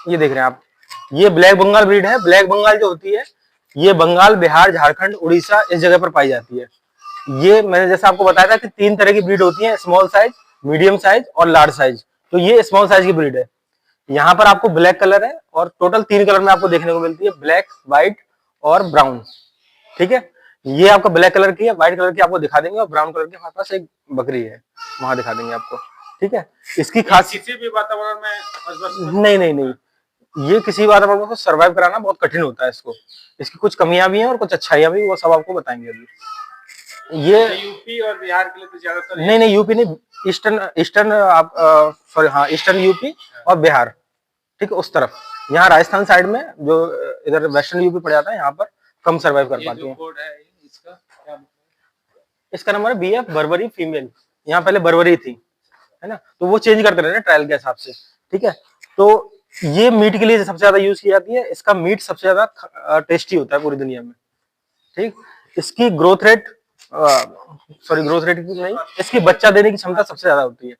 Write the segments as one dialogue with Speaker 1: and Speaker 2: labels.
Speaker 1: ये देख रहे हैं आप, ये ब्लैक बंगाल ब्रीड है। ब्लैक बंगाल जो होती है ये बंगाल, बिहार, झारखंड, उड़ीसा इस जगह पर पाई जाती है। ये मैंने जैसे आपको बताया था कि 3 तरह की ब्रीड होती है, स्मॉल साइज, मीडियम साइज और लार्ज साइज। तो ये स्मॉल साइज की ब्रीड है। यहाँ पर आपको ब्लैक कलर है और टोटल 3 कलर में आपको देखने को मिलती है, ब्लैक, व्हाइट और ब्राउन। ठीक है, ये आपका ब्लैक कलर की है, व्हाइट कलर की आपको दिखा देंगे और ब्राउन कलर की हमारे पास एक बकरी है, वहां दिखा देंगे आपको। ठीक है, इसकी खास
Speaker 2: किसी भी वातावरण में
Speaker 1: नहीं नहीं नहीं, ये किसी वातावरण को सर्वाइव कराना बहुत कठिन होता है इसको। इसकी कुछ कमियां भी हैं और कुछ अच्छाइयां भी, वो सब आपको बताएंगे अभी। ये
Speaker 2: यूपी और बिहार के लिए तो ज्यादातर
Speaker 1: नहीं नहीं, यूपी नहीं, ईस्टर्न ईस्टर्न आप सॉरी हाँ, ईस्टर्न यूपी और बिहार, ठीक है, उस तरफ। यहाँ राजस्थान साइड में जो इधर वेस्टर्न यूपी पड़ जाता है, यहाँ पर कम सर्वाइव कर पाती है।
Speaker 2: कोड है इसका क्या?
Speaker 1: इसका नंबर है BF बर्बरी फीमेल। यहाँ पहले बर्बरी थी, है ना, तो वो चेंज करते रहते हैं ट्रायल के हिसाब से। ठीक है, तो ये मीट के लिए सबसे ज्यादा यूज की जाती है। इसका मीट सबसे ज्यादा टेस्टी होता है पूरी दुनिया में। ठीक, इसकी growth rate sorry growth rate की नहीं, इसकी बच्चा देने की क्षमता सबसे ज्यादा होती है।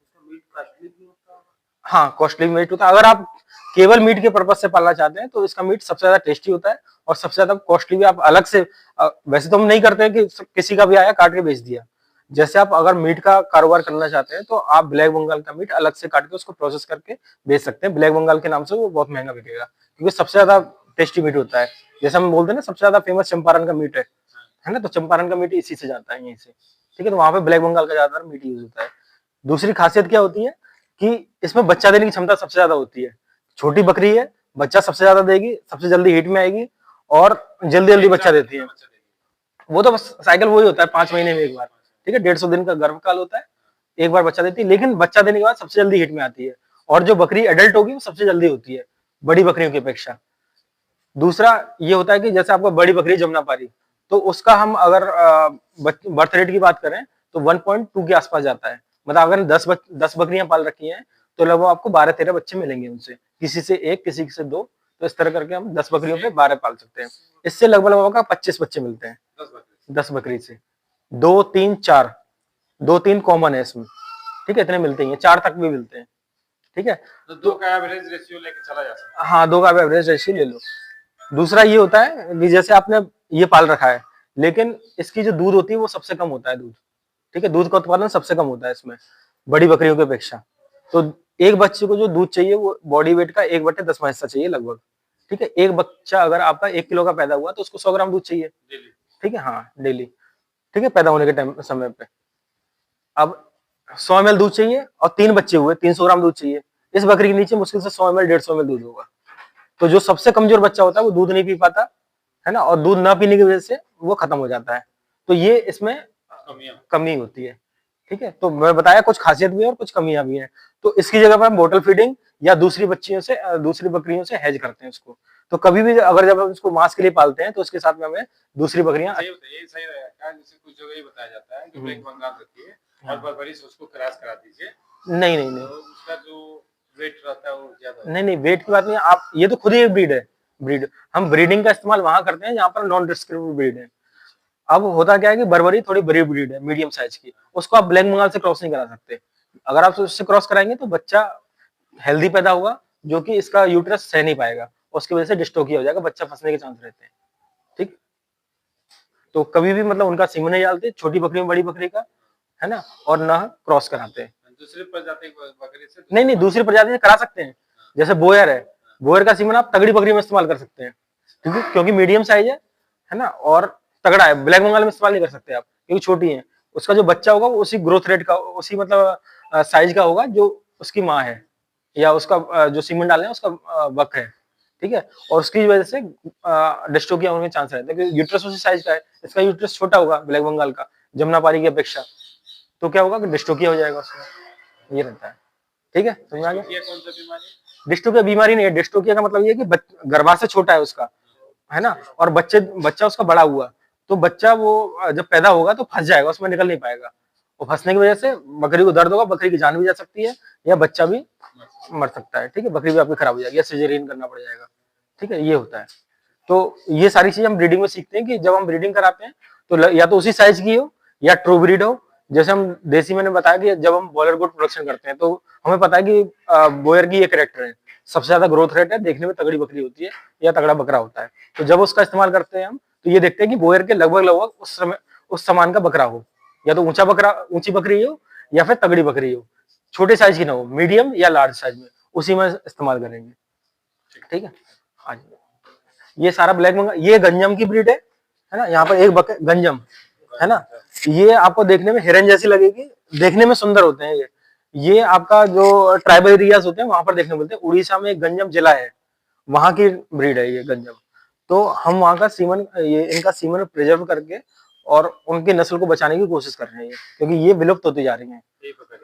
Speaker 1: हाँ, कॉस्टली मीट होता है। अगर आप केवल मीट के पर्पज से पालना चाहते हैं तो इसका मीट सबसे ज्यादा टेस्टी होता है और सबसे ज्यादा कॉस्टली भी। आप अलग से वैसे तो हम नहीं करते हैं कि किसी का भी आया काट के बेच दिया। जैसे आप अगर मीट का कारोबार करना चाहते हैं तो आप ब्लैक बंगाल का मीट अलग से काट के उसको प्रोसेस करके बेच सकते हैं। ब्लैक बंगाल के नाम से वो बहुत महंगा बिकेगा क्योंकि सबसे ज्यादा टेस्टी मीट होता है। जैसे हम बोलते हैं ना, सबसे ज्यादा फेमस चंपारण का मीट है ना, तो चंपारण का मीट इसी से जाता है, यहीं से। ठीक है, तो वहां पे ब्लैक बंगाल का ज्यादातर मीट यूज होता है। दूसरी खासियत क्या होती है कि इसमें बच्चा देने की क्षमता सबसे ज्यादा होती है। छोटी बकरी है, बच्चा सबसे ज्यादा देगी, सबसे जल्दी हीट में आएगी और जल्दी जल्दी बच्चा देती है। वो तो बस साइकिल वही होता है, 5 महीने में एक बार। ठीक है, 150 दिन का गर्भकाल होता है, एक बार बच्चा देती है, लेकिन बच्चा देने के बाद सबसे जल्दी हीट में आती है। और जो बकरी एडल्ट होगी वो सबसे जल्दी होती है बड़ी बकरियों की अपेक्षा। दूसरा ये होता है कि जैसे आपको बड़ी बकरी जमुनापारी, तो उसका हम अगर बर्थ रेट की बात करें तो 1.2 के आसपास जाता है। मतलब अगर 10 बकरियां पाल रखी हैं तो लगभग आपको 12-13 बच्चे मिलेंगे उनसे, किसी से 1, किसी से 2। तो इस तरह करके हम 10 बकरियों पे 12 पाल सकते हैं। इससे लगभग लगभग 25 बच्चे मिलते हैं 10 बकरी से। 2, 3, 4, 2, 3 कॉमन है इसमें। ठीक है, इतने मिलते हैं, 4 तक भी मिलते हैं। ठीक है,
Speaker 2: तो 2 का एवरेज रेशियो लेके चला जा सकता है।
Speaker 1: हाँ, 2 का एवरेज रेशियो ले लो। दूसरा ये होता है कि जैसे आपने ये पाल रखा है, लेकिन इसकी जो दूध होती है वो सबसे कम होता है दूध। ठीक है, दूध का उत्पादन सबसे कम होता है इसमें बड़ी बकरियों की अपेक्षा। तो एक बच्चे को जो दूध चाहिए वो बॉडी वेट का 1/10 हिस्सा चाहिए लगभग। ठीक है, एक बच्चा अगर आपका 1 किलो का पैदा हुआ तो उसको 100 ग्राम दूध चाहिए। ठीक है, हाँ, डेली। ठीक है, पैदा होने के टाइम समय पे अब 100 ml दूध चाहिए और 3 बच्चे हुए, 300 ग्राम दूध चाहिए। इस बकरी के नीचे मुश्किल से 100 ml 150 ml दूध होगा। तो जो सबसे कमजोर बच्चा होता है वो दूध नहीं पी पाता, है ना, और दूध ना पीने की वजह से वो खत्म हो जाता है। तो ये इसमें कमी होती है। ठीक है, तो मैं बताया कुछ खासियत भी है और कुछ कमियां भी हैं। तो इसकी जगह पर हम बोटल फीडिंग या दूसरी दूसरी बकरियों से हैज करते हैं इसको। तो कभी भी अगर जब हम इसको मांस के लिए पालते हैं तो उसके साथ में हमें दूसरी बकरियां
Speaker 2: सही रहेगा। जैसे कुछ जगह ये बताया जाता है कि ब्लैक बंगाल रखिए और बर्बरी से उसको क्रॉस करा दीजिए।
Speaker 1: नहीं नहीं नहीं,
Speaker 2: तो उसका जो वेट रहता है वो ज्यादा।
Speaker 1: नहीं नहीं, वेट की बात नहीं। आप ये तो खुद ही एक ब्रीड है। ब्रीड हम ब्रीडिंग का इस्तेमाल वहां करते हैं जहां पर नॉन डिस्क्रिमिनेट ब्रीड है। अब होता क्या है कि बर्बरी थोड़ी बड़ी ब्रीड है, मीडियम साइज की, उसको आप ब्लैक बंगाल से क्रॉस नहीं करा सकते। अगर आप उससे क्रॉस कराएंगे तो बच्चा हेल्दी पैदा होगा, जो कि इसका यूट्रस सह नहीं पाएगा, उसकी वजह से डिस्टोकिया हो जाएगा, बच्चा फंसने के चांस रहते हैं। ठीक, तो कभी भी मतलब उनका सीमन नहीं डालते, छोटी बकरी में बड़ी बकरी का, है ना, और ना क्रॉस कराते हैं।
Speaker 2: दूसरी प्रजाति बकरी से
Speaker 1: नहीं नहीं, दूसरी प्रजाति से करा सकते हैं। जैसे बोयर है, बोयर का सीमन आप तगड़ी बकरी में इस्तेमाल कर सकते हैं, क्योंकि मीडियम साइज है ना, और तगड़ा है। ब्लैक बंगाल में इस्तेमाल नहीं कर सकते आप क्योंकि छोटी है। उसका जो बच्चा होगा वो उसी ग्रोथ रेट का, उसी मतलब साइज का होगा जो उसकी माँ है, या उसका जो सीमन डाले हैं उसका बक है। ठीक है, और उसकी वजह से डिस्टोकिया होने के चांस रहते हैं क्योंकि यूट्रस उसी साइज का है। इसका यूट्रस छोटा होगा ब्लैक बंगाल का, जमुनापारी की अपेक्षा। तो क्या होगा कि डिस्टोकिया हो जाएगा उसमें, ये रहता है। ठीक है, समझ आ गया।
Speaker 2: कौन सा बीमारी?
Speaker 1: डिस्टोकिया बीमारी नहीं है। डिस्टोकिया का मतलब ये है कि गर्भाशय छोटा है उसका, है ना, और बच्चा उसका बड़ा हुआ, तो बच्चा वो जब पैदा होगा तो फंस जाएगा, उसमें निकल नहीं पाएगा। वो फंसने की वजह से बकरी को दर्द होगा, बकरी की जान भी जा सकती है या बच्चा भी मर सकता है। ठीक है, बकरी भी आपकी खराब हो जाएगी या सिजेरियन करना पड़ जाएगा। ठीक है, ये होता है। तो ये सारी चीजें हम ब्रीडिंग में सीखते हैं कि जब हम ब्रीडिंग कराते हैं तो या तो उसी साइज की हो या ट्रू ब्रीड हो। जैसे हम देसी, मैंने बताया कि जब हम बॉयलर गोट प्रोडक्शन करते हैं तो हमें पता है कि बॉयर की ये कैरेक्टर है, सबसे ज्यादा ग्रोथ रेट है, देखने में तगड़ी बकरी होती है या तगड़ा बकरा होता है। तो जब उसका इस्तेमाल करते हैं हम, तो ये देखते हैं कि बोयर के लगभग लगभग उस समान का बकरा हो, या तो ऊंचा बकरा, ऊंची बकरी हो, या फिर तगड़ी बकरी हो, छोटे साइज की ना हो, मीडियम या लार्ज साइज में, उसी में इस्तेमाल करेंगे। ठीक है। हाँ जी, ये सारा ब्लैक बंगाल, ये गंजम की ब्रीड है ना। यहाँ पर एक गंजम है ना, ये आपको देखने में हिरन जैसी लगेगी, देखने में सुंदर होते हैं ये आपका जो ट्राइबल एरियाज होते हैं वहां पर देखने को मिलते हैं। उड़ीसा में एक गंजम जिला है, वहां की ब्रीड है ये गंजम। तो हम वहां का सीमन, ये इनका सीमन प्रिजर्व करके और उनकी नस्ल को बचाने की कोशिश कर रहे हैं, क्योंकि ये विलुप्त होती जा रही हैं।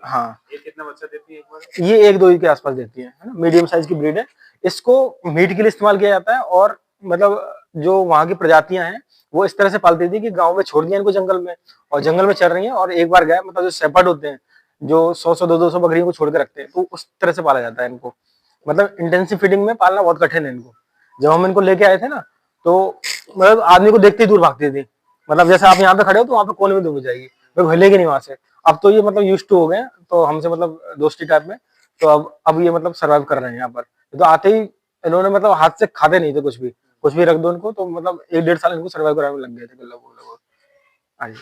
Speaker 1: हाँ,
Speaker 2: ये कितना बच्चा देती है एक बार?
Speaker 1: ये 1-2 के आसपास देती है ना, मीडियम साइज की ब्रीड है। इसको मीट के लिए इस्तेमाल किया जाता है, और मतलब जो वहां की प्रजातियां हैं वो इस तरह से पालती थी कि गांव में छोड़ दिया इनको जंगल में, और जंगल में चल रही हैं, और एक बार गए, मतलब जो शेपर्ड होते हैं जो 100-100 200 बकरियों को छोड़ के रखते हैं, तो उस तरह से पाला जाता है इनको। मतलब इंटेंसिव फीडिंग में पालना बहुत कठिन है इनको। जब हम इनको लेके आए थे ना, तो मतलब आदमी को देखते ही दूर भागती थी, मतलब जैसे आप यहाँ पे खड़े हो तो वहां पे कोने में दूर जाएगी, वो हिलेगी नहीं वहां से। अब तो ये मतलब यूज टू हो गए हैं, तो हमसे मतलब दोस्ती टाइप में, तो अब ये मतलब सर्वाइव कर रहे हैं यहाँ पर। तो आते ही इन्होंने मतलब हाथ से खाते नहीं थे कुछ भी रख दो इनको, तो मतलब 1-1.5 साल इनको सर्वाइव कराने में लग गए थे, लगभग। हाँ जी।